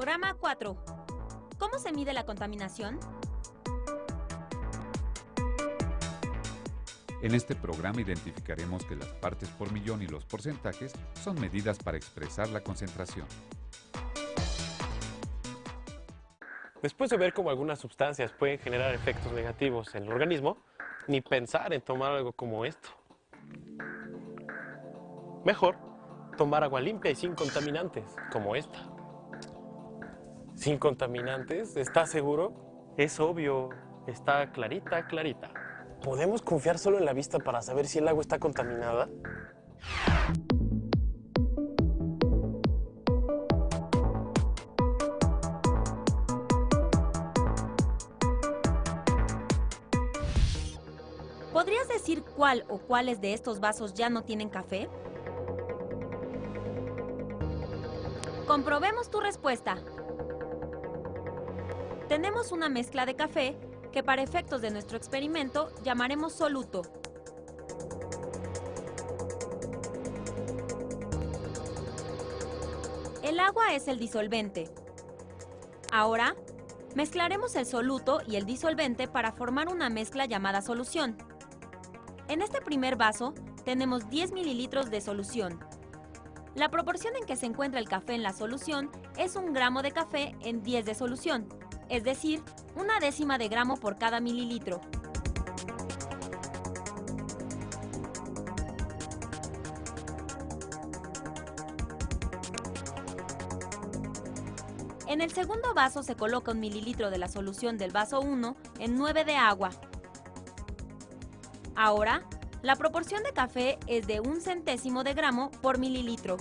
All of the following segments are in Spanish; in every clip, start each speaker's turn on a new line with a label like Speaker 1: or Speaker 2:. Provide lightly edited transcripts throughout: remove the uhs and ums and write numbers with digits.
Speaker 1: Programa 4. ¿Cómo se mide la contaminación?
Speaker 2: En este programa identificaremos que las partes por millón y los porcentajes son medidas para expresar la concentración.
Speaker 3: Después de ver cómo algunas sustancias pueden generar efectos negativos en el organismo, ni pensar en tomar algo como esto. Mejor, tomar agua limpia y sin contaminantes, como esta. ¿Sin contaminantes? ¿Estás seguro? Es obvio, está clarita, clarita. ¿Podemos confiar solo en la vista para saber si el agua está contaminada?
Speaker 1: ¿Podrías decir cuál o cuáles de estos vasos ya no tienen café? Comprobemos tu respuesta. Tenemos una mezcla de café que para efectos de nuestro experimento llamaremos soluto. El agua es el disolvente. Ahora, mezclaremos el soluto y el disolvente para formar una mezcla llamada solución. En este primer vaso tenemos 10 mililitros de solución. La proporción en que se encuentra el café en la solución es 1 gramo de café en 10 de solución, es decir, 1/10 de gramo por cada mililitro. En el segundo vaso se coloca 1 mililitro de la solución del vaso 1 en 9 de agua. Ahora, la proporción de café es de 1/100 de gramo por mililitro.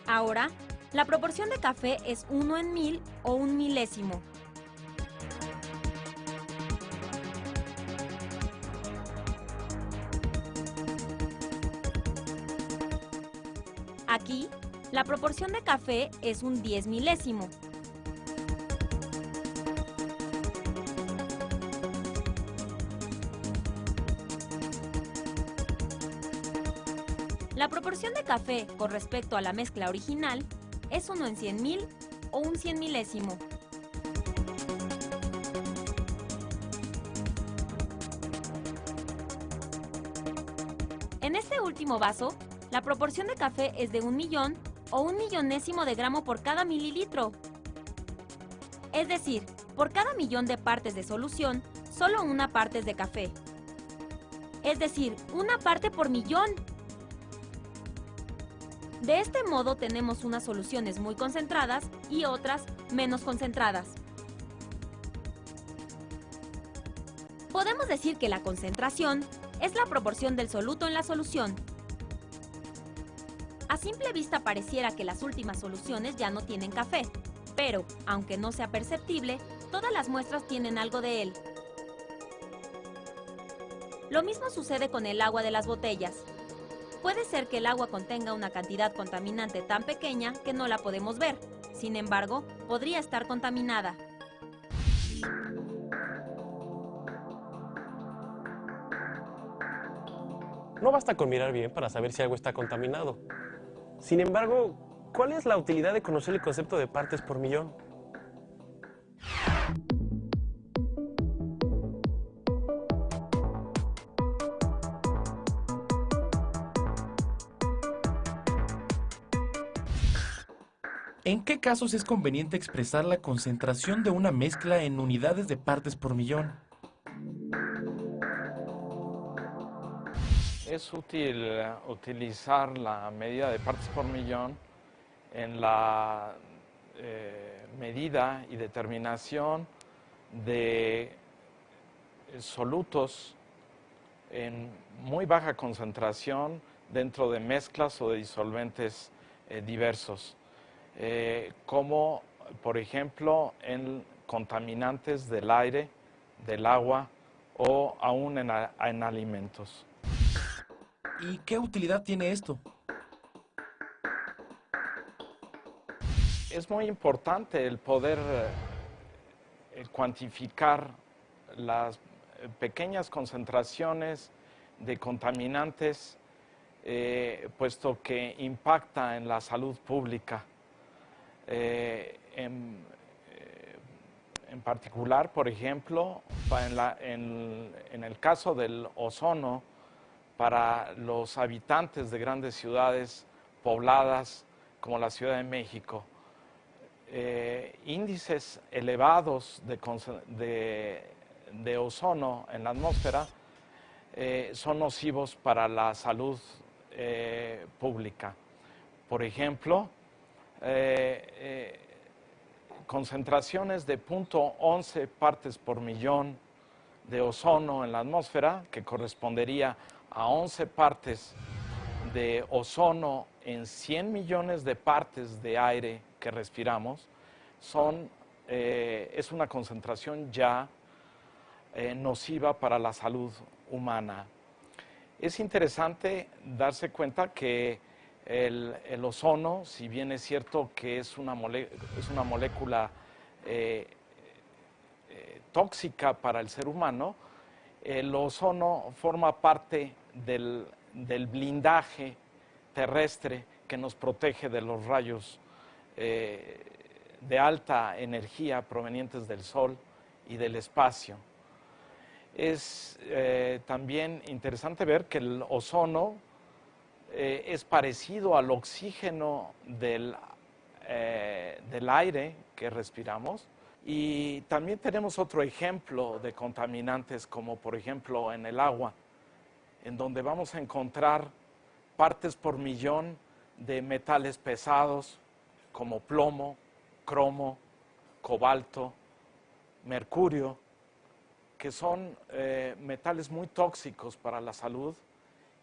Speaker 1: Ahora, la proporción de café es 1 en 1000 o 1 milésimo. Aquí, la proporción de café es un 10 milésimo. La proporción de café con respecto a la mezcla original es 1 en 100.000 o un 100 milésimo. En este último vaso, la proporción de café es de 1 millón o 1 millonésimo de gramo por cada mililitro. Es decir, por cada millón de partes de solución, solo 1 parte es de café. Es decir, 1 parte por millón. De este modo tenemos unas soluciones muy concentradas y otras menos concentradas. Podemos decir que la concentración es la proporción del soluto en la solución. A simple vista pareciera que las últimas soluciones ya no tienen café, pero, aunque no sea perceptible, todas las muestras tienen algo de él. Lo mismo sucede con el agua de las botellas. Puede ser que el agua contenga una cantidad contaminante tan pequeña que no la podemos ver. Sin embargo, podría estar contaminada.
Speaker 3: No basta con mirar bien para saber si algo está contaminado. Sin embargo, ¿cuál es la utilidad de conocer el concepto de partes por millón?
Speaker 4: ¿En qué casos es conveniente expresar la concentración de una mezcla en unidades de partes por millón?
Speaker 5: Es útil utilizar la medida de partes por millón en la medida y determinación de solutos en muy baja concentración dentro de mezclas o de disolventes diversos, como por ejemplo en contaminantes del aire, del agua o aún en alimentos.
Speaker 4: ¿Y qué utilidad tiene esto?
Speaker 5: Es muy importante el poder cuantificar las pequeñas concentraciones de contaminantes puesto que impacta en la salud pública. En particular, por ejemplo, en el caso del ozono, para los habitantes de grandes ciudades pobladas como la Ciudad de México, índices elevados de ozono en la atmósfera son nocivos para la salud pública. Por ejemplo, concentraciones de 0.11 partes por millón de ozono en la atmósfera, que correspondería a 11 partes de ozono en 100 millones de partes de aire que respiramos, es una concentración ya nociva para la salud humana. Es interesante darse cuenta que el ozono, si bien es cierto que es una molécula tóxica para el ser humano, el ozono forma parte del blindaje terrestre que nos protege de los rayos de alta energía provenientes del Sol y del espacio. Es también interesante ver que el ozono es parecido al oxígeno del aire que respiramos. Y también tenemos otro ejemplo de contaminantes, como por ejemplo en el agua, en donde vamos a encontrar partes por millón de metales pesados como plomo, cromo, cobalto, mercurio, que son metales muy tóxicos para la salud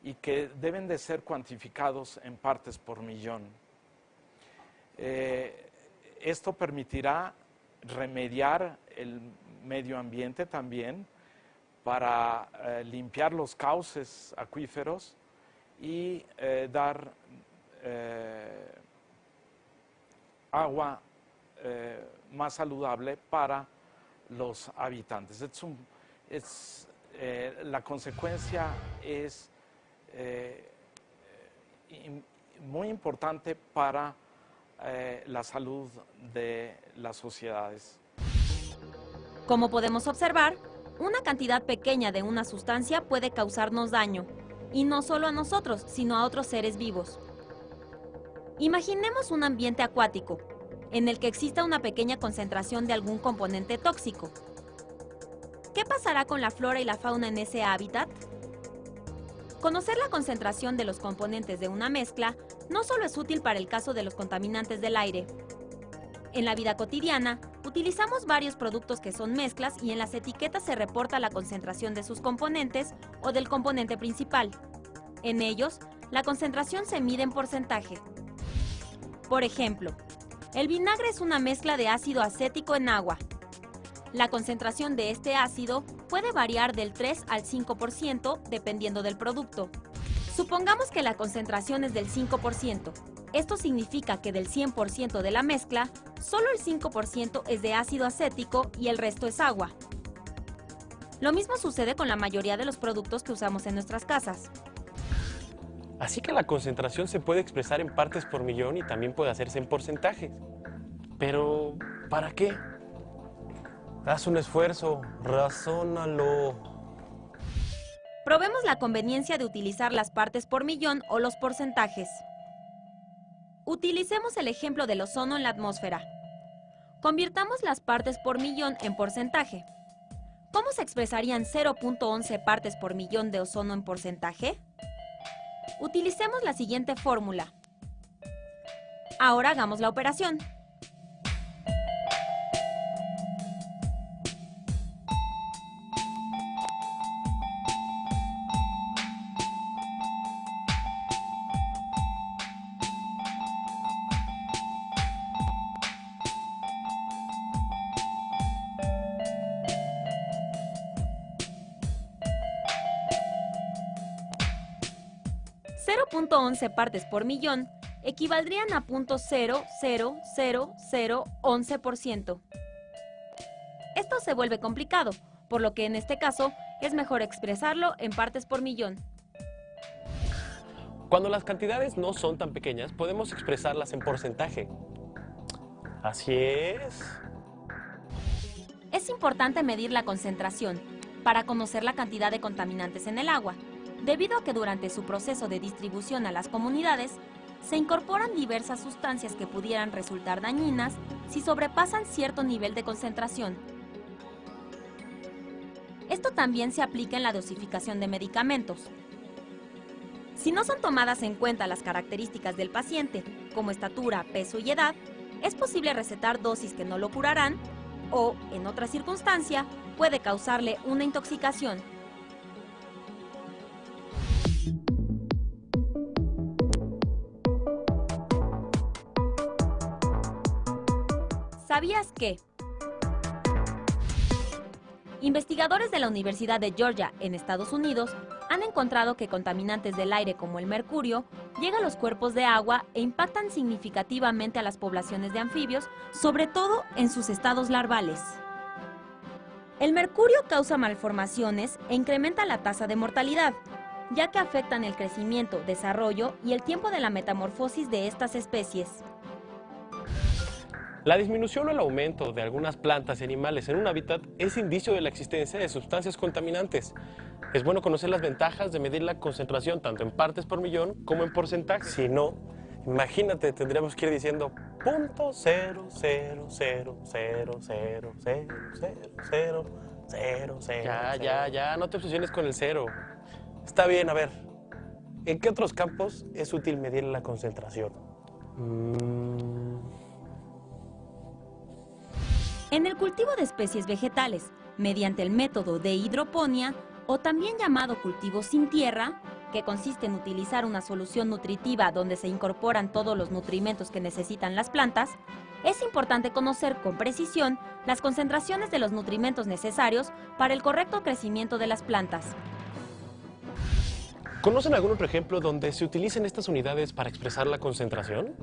Speaker 5: y que deben de ser cuantificados en partes por millón. Esto permitirá remediar el medio ambiente también para limpiar los cauces acuíferos y dar agua más saludable para los habitantes. La consecuencia es muy importante para la salud de las sociedades.
Speaker 1: Como podemos observar, una cantidad pequeña de una sustancia puede causarnos daño, y no solo a nosotros, sino a otros seres vivos. Imaginemos un ambiente acuático, en el que exista una pequeña concentración de algún componente tóxico. ¿Qué pasará con la flora y la fauna en ese hábitat? Conocer la concentración de los componentes de una mezcla no solo es útil para el caso de los contaminantes del aire. En la vida cotidiana, utilizamos varios productos que son mezclas y en las etiquetas se reporta la concentración de sus componentes o del componente principal. En ellos, la concentración se mide en porcentaje. Por ejemplo, el vinagre es una mezcla de ácido acético en agua. La concentración de este ácido puede variar del 3 al 5% dependiendo del producto. Supongamos que la concentración es del 5%. Esto significa que del 100% de la mezcla, solo el 5% es de ácido acético y el resto es agua. Lo mismo sucede con la mayoría de los productos que usamos en nuestras casas.
Speaker 3: Así que la concentración se puede expresar en partes por millón y también puede hacerse en porcentajes. Pero, ¿para qué? Haz un esfuerzo, razónalo.
Speaker 1: Probemos la conveniencia de utilizar las partes por millón o los porcentajes. Utilicemos el ejemplo del ozono en la atmósfera. Convirtamos las partes por millón en porcentaje. ¿Cómo se expresarían 0.11 partes por millón de ozono en porcentaje? Utilicemos la siguiente fórmula. Ahora hagamos la operación. .11 partes por millón equivaldrían a 0.00011%. Esto se vuelve complicado, por lo que en este caso es mejor expresarlo en partes por millón.
Speaker 3: Cuando las cantidades no son tan pequeñas, podemos expresarlas en porcentaje. Así es.
Speaker 1: Es importante medir la concentración para conocer la cantidad de contaminantes en el agua, debido a que durante su proceso de distribución a las comunidades, se incorporan diversas sustancias que pudieran resultar dañinas si sobrepasan cierto nivel de concentración. Esto también se aplica en la dosificación de medicamentos. Si no son tomadas en cuenta las características del paciente, como estatura, peso y edad, es posible recetar dosis que no lo curarán o, en otra circunstancia, puede causarle una intoxicación. ¿Sabías que? Investigadores de la Universidad de Georgia, en Estados Unidos, han encontrado que contaminantes del aire como el mercurio llegan a los cuerpos de agua e impactan significativamente a las poblaciones de anfibios, sobre todo en sus estados larvales. El mercurio causa malformaciones e incrementa la tasa de mortalidad, ya que afectan el crecimiento, desarrollo y el tiempo de la metamorfosis de estas especies.
Speaker 3: La disminución o el aumento de algunas plantas y animales en un hábitat es indicio de la existencia de sustancias contaminantes. Es bueno conocer las ventajas de medir la concentración tanto en partes por millón como en porcentaje. Si no, imagínate, tendríamos que ir diciendo .00000000000. Ya, no te obsesiones con el cero. Está bien, a ver, ¿en qué otros campos es útil medir la concentración?
Speaker 1: En el cultivo de especies vegetales, mediante el método de hidroponía, o también llamado cultivo sin tierra, que consiste en utilizar una solución nutritiva donde se incorporan todos los nutrimentos que necesitan las plantas, es importante conocer con precisión las concentraciones de los nutrimentos necesarios para el correcto crecimiento de las plantas.
Speaker 3: ¿Conocen algún otro ejemplo donde se utilicen estas unidades para expresar la concentración?